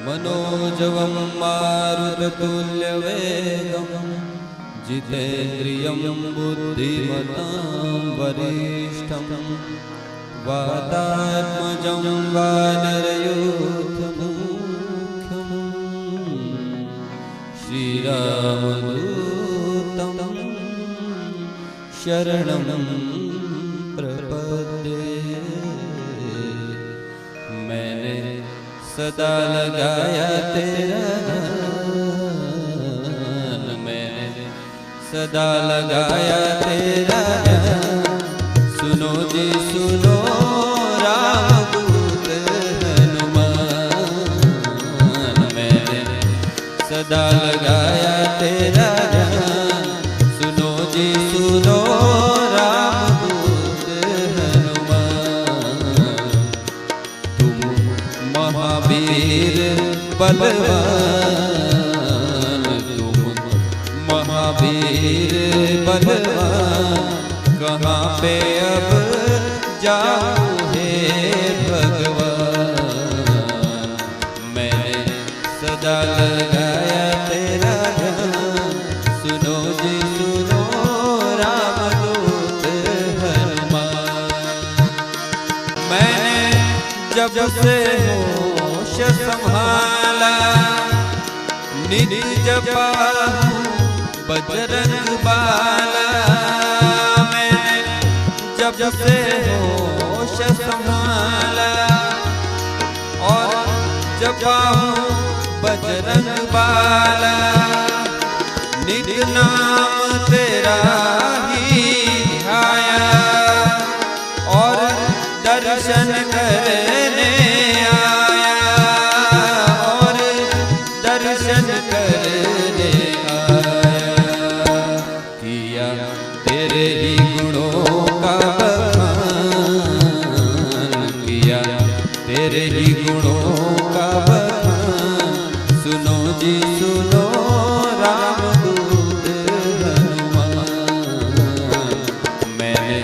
मनोजवं मारुततुल्यवेगं जितेन्द्रियं बुद्धिमतां वरिष्ठं वातात्मजं वानरयूथमुख्यं श्रीरामदूतं शरणं प्रपद्ये। मैंने सदा लगाया तेरा ध्यान, मैंने सदा लगाया तेरा ध्यान। सुनो जी सुनो रामदूत हनुमान, मैंने सदा लगाया तेरा ध्यान। सुनो जी सुनो रामदूत हनुमान, तुम महावीर बलवान, तुम महावीर बलवान। कहाँ पे अब जाऊँ हे भगवान, मैंने सदा लगाया तेरा ध्यान। सुनो जी सुनो रामदूत हनुमान, मैंने जब से होश संभाला निधि जपा बजरंग बाला। मैंने जब से होश संभाला और जपा बजरंग बाला। नित नाम तेरा ही ध्याया और दर्शन करने आया, और दर्शन करने आया। किया तेरे ही गुणों का बखान, किया तेरे ही गुणों का बखान। सुनो जी सुनो रामदूत हनुमान, मैंने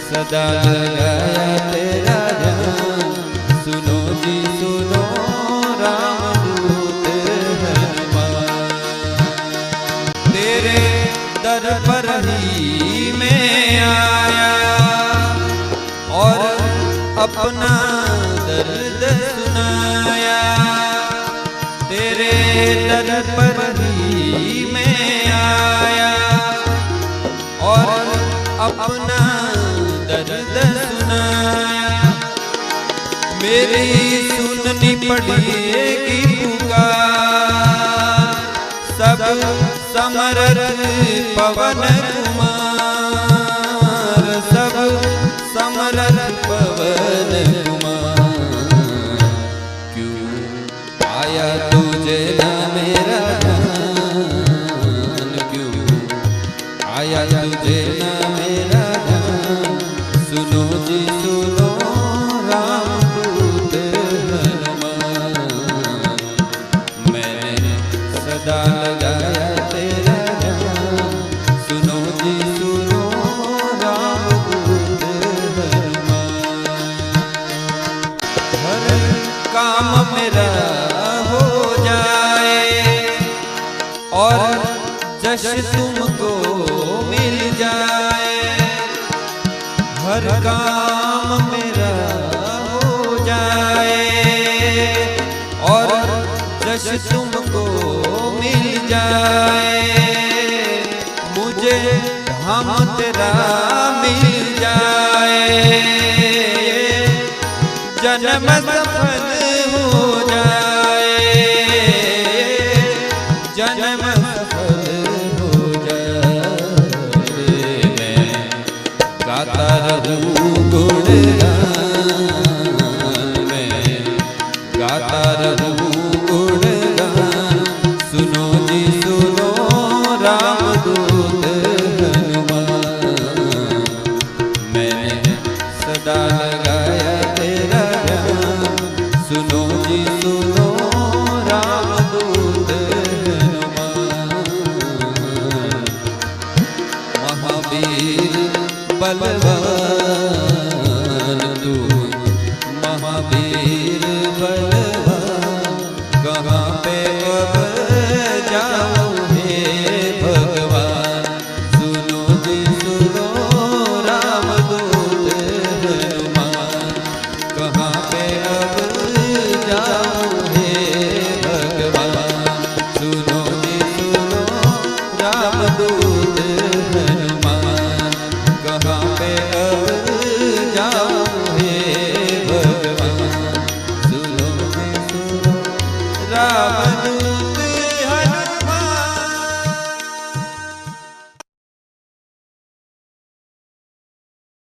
सदा लगाया तेरा ध्यान। सुनो जी सुनो रामदूत हनुमान, तेरे दर पर ही मैं आया और अपना दर्द सुनाया। तेरे दर पर ही मैं आया और अपना दर्द सुनाया। मेरी सुननी पड़ेगी पुकार, सब समरथ पवन कुमार, सब समरथ पवन कुमार। क्यों आया तुझे ना मेरा ध्यान, क्यों आया तुझे ना मेरा ध्यान। सुनो जी सुनो रामदूत हनुमान, मैंने सदा लगाया तेरा ध्यान। सुनो जी सुनो रामदूत हनुमान, हर काम मेरा हो जाए और जश तुमको मिल जाए। हर काम मेरा हो जाए और जश तुमको मिल जाए। मुझे धाम तेरा मिल जाए, जन्म सफल हो जाए, जन्म सफल हो जाए। मैं गाता रहूं गुणगान, मैं गाता रहूं गुणगान। सुनो जी सुनो रामदूत हनुमान, मैंने सदा लगाया तेरा ध्यान। कहाँ पे अब जाऊं हे भगवान सुनो जी सुनो रामदूत हनुमान कहाँ पे अब जाऊं हे भगवान सुनो जी सुनो रामदूत हनुमान कहाँ पे अब जाऊं हे भगवान सुनो जी सुनो राम